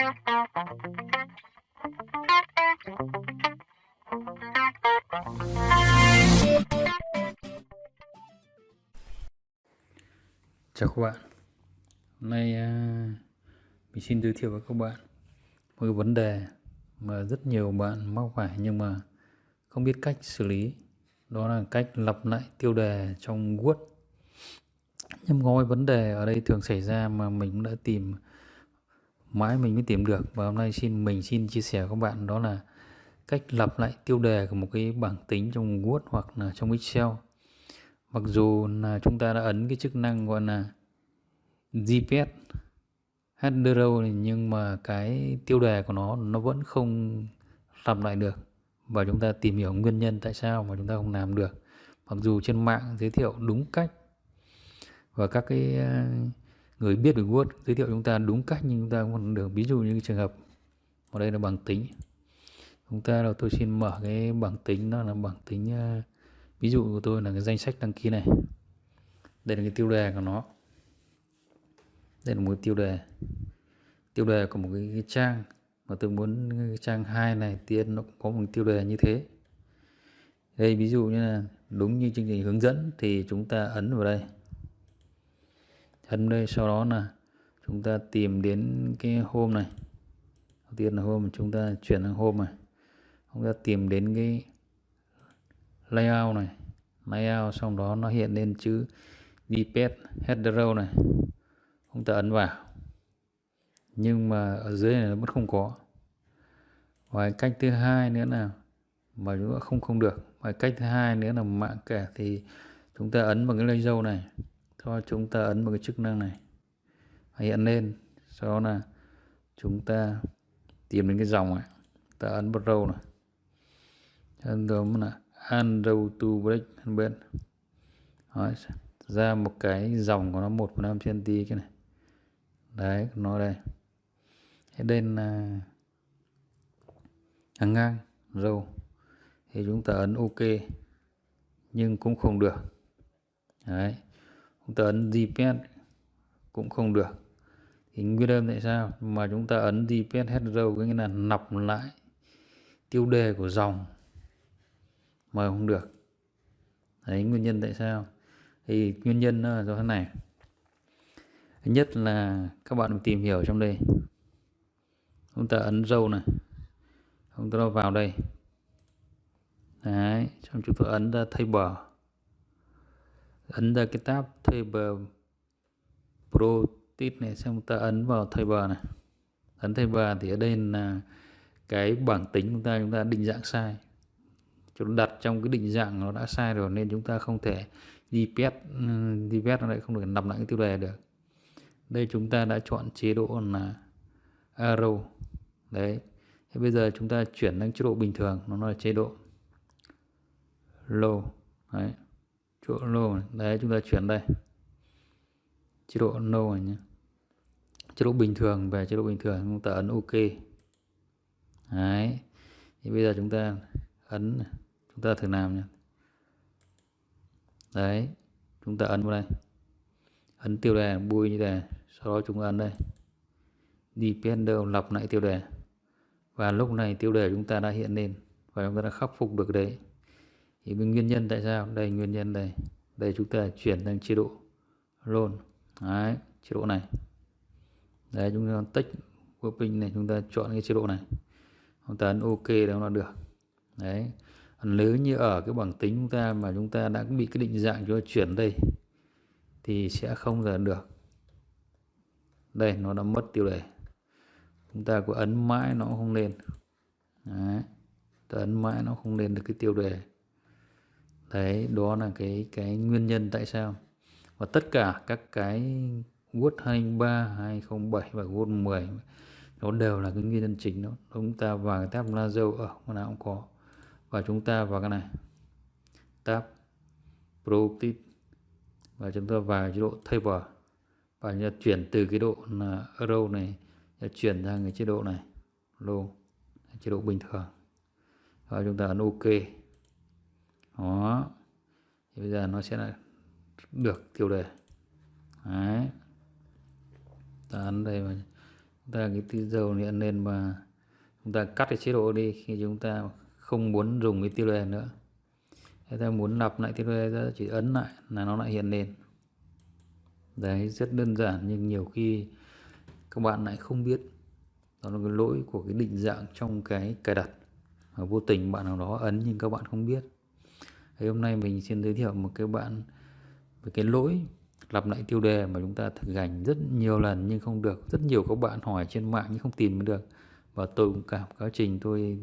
Chào các bạn. Hôm nay mình xin giới thiệu với các bạn một cái vấn đề mà rất nhiều bạn mắc phải nhưng mà không biết cách xử lý. Đó là cách lặp lại tiêu đề trong Word. Nhưng có cái vấn đề ở đây thường xảy ra mà mình cũng đã tìm mãi mình mới tìm được. Và hôm nay mình xin chia sẻ với các bạn, đó là cách lặp lại tiêu đề của một cái bảng tính trong Word hoặc là trong Excel. Mặc dù là chúng ta đã ấn cái chức năng gọi là GPS header row này, nhưng mà cái tiêu đề của nó vẫn không lặp lại được, và chúng ta tìm hiểu nguyên nhân tại sao mà chúng ta không làm được. Mặc dù trên mạng giới thiệu đúng cách và các cái người biết về Word giới thiệu chúng ta đúng cách, nhưng chúng ta không làm được. Ví dụ như cái trường hợp ở đây là bảng tính, chúng ta là tôi xin mở cái bảng tính, đó là bảng tính ví dụ của tôi là cái danh sách đăng ký này. Đây là cái tiêu đề của nó, đây là một cái tiêu đề của một cái trang mà tôi muốn cái trang 2 này tiên nó cũng có một tiêu đề như thế. Đây ví dụ như là đúng như chương trình hướng dẫn thì chúng ta ấn vào đây, sau đó là chúng ta tìm đến cái home này. Đầu tiên là home, chúng ta chuyển sang home này, chúng ta tìm đến cái layout này, xong đó nó hiện lên chữ GPS header row này, chúng ta ấn vào, nhưng mà ở dưới này nó vẫn không có. Và cách thứ hai nữa là mà chúng ta không được. Và cách thứ hai nữa là mạng kẻ thì chúng ta ấn vào cái lấy dâu này, cho chúng ta ấn vào cái chức năng này hiện lên, sau đó là chúng ta tìm đến cái dòng này, ta ấn vào row này, đó là add row to break bên. Đấy, ra một cái dòng của nó 1,5 cm cái này. Đấy, nó đây. Thế đây là hàng ngang row thì chúng ta ấn OK nhưng cũng không được. Đấy, chúng ta ấn GPS cũng không được. Thì nguyên nhân tại sao mà chúng ta ấn GPS header row, có nghĩa là lặp lại tiêu đề của dòng mà không được. Đấy, nguyên nhân tại sao thì nguyên nhân là do thế này. Thứ nhất là các bạn tìm hiểu trong đây, chúng ta ấn row này, chúng ta vào đây. Đấy, xong chúng ta ấn ra table, ấn ra cái tab table protit này, xong ta ấn vào table này. Ấn table thì ở đây là cái bảng tính chúng ta định dạng sai, chúng đặt trong cái định dạng nó đã sai rồi, nên chúng ta không thể GPS nó lại không được lặp lại cái tiêu đề được. Đây chúng ta đã chọn chế độ là arrow. Đấy, thế bây giờ chúng ta chuyển sang chế độ bình thường, nó là chế độ low. Đấy, chế độ low này. Đấy, chúng ta chuyển đây chế độ low này nhé, chế độ bình thường. Về chế độ bình thường chúng ta ấn OK. Đấy, thì bây giờ chúng ta ấn này. Chúng ta thử làm nhé. Đấy, chúng ta ấn vào đây, ấn tiêu đề bui như thế, sau đó chúng ta ấn đây Depender lặp lại tiêu đề, và lúc này tiêu đề chúng ta đã hiện lên và chúng ta đã khắc phục được đấy. Thì nguyên nhân tại sao đây, nguyên nhân đây chúng ta chuyển sang chế độ roll. Đấy, chế độ này. Đấy, chúng ta tích grouping này, chúng ta chọn cái chế độ này, chúng ta ấn OK để nó được. Đấy, nếu như ở cái bảng tính chúng ta mà chúng ta đã bị cái định dạng cho chuyển đây thì sẽ không giờ được. Đây, nó đã mất tiêu đề, chúng ta có ấn mãi nó cũng không lên. Đấy, ta ấn mãi nó không lên được cái tiêu đề. Đấy, đó là cái nguyên nhân tại sao. Và tất cả các cái Word 2003, 2007 và Word 10 nó đều là cái nguyên nhân chính đó. Chúng ta vào cái tab laser ở ngoài nào cũng có, và chúng ta vào cái này tab properties và chúng ta vào chế độ table và chúng ta chuyển từ cái độ là row này chuyển sang cái chế độ này low, chế độ bình thường, và chúng ta ấn OK. Đó, thì bây giờ nó sẽ là được tiêu đề. Đấy, ta ấn đây và chúng ta cái tiêu dầu hiện lên mà chúng ta cắt cái chế độ đi khi chúng ta không muốn dùng cái tiêu đề nữa. Thế ta muốn lặp lại tiêu đề ra chỉ ấn lại là nó lại hiện lên. Đấy, rất đơn giản nhưng nhiều khi các bạn lại không biết. Đó là cái lỗi của cái định dạng trong cái cài đặt. Và vô tình bạn nào đó ấn nhưng các bạn không biết. Thế hôm nay mình xin giới thiệu một cái bạn về cái lỗi lặp lại tiêu đề mà chúng ta thực hành rất nhiều lần nhưng không được. Rất nhiều các bạn hỏi trên mạng nhưng không tìm được. Và tôi cũng cả quá trình tôi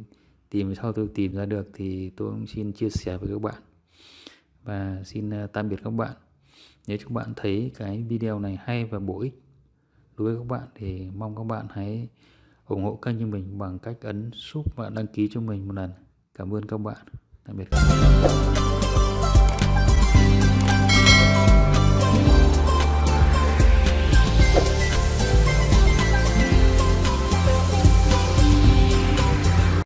tìm sau tôi tìm ra được thì tôi cũng xin chia sẻ với các bạn. Và xin tạm biệt các bạn. Nếu các bạn thấy cái video này hay và bổ ích đối với các bạn thì mong các bạn hãy ủng hộ kênh cho mình bằng cách ấn sub và đăng ký cho mình một lần. Cảm ơn các bạn. Tạm biệt các bạn.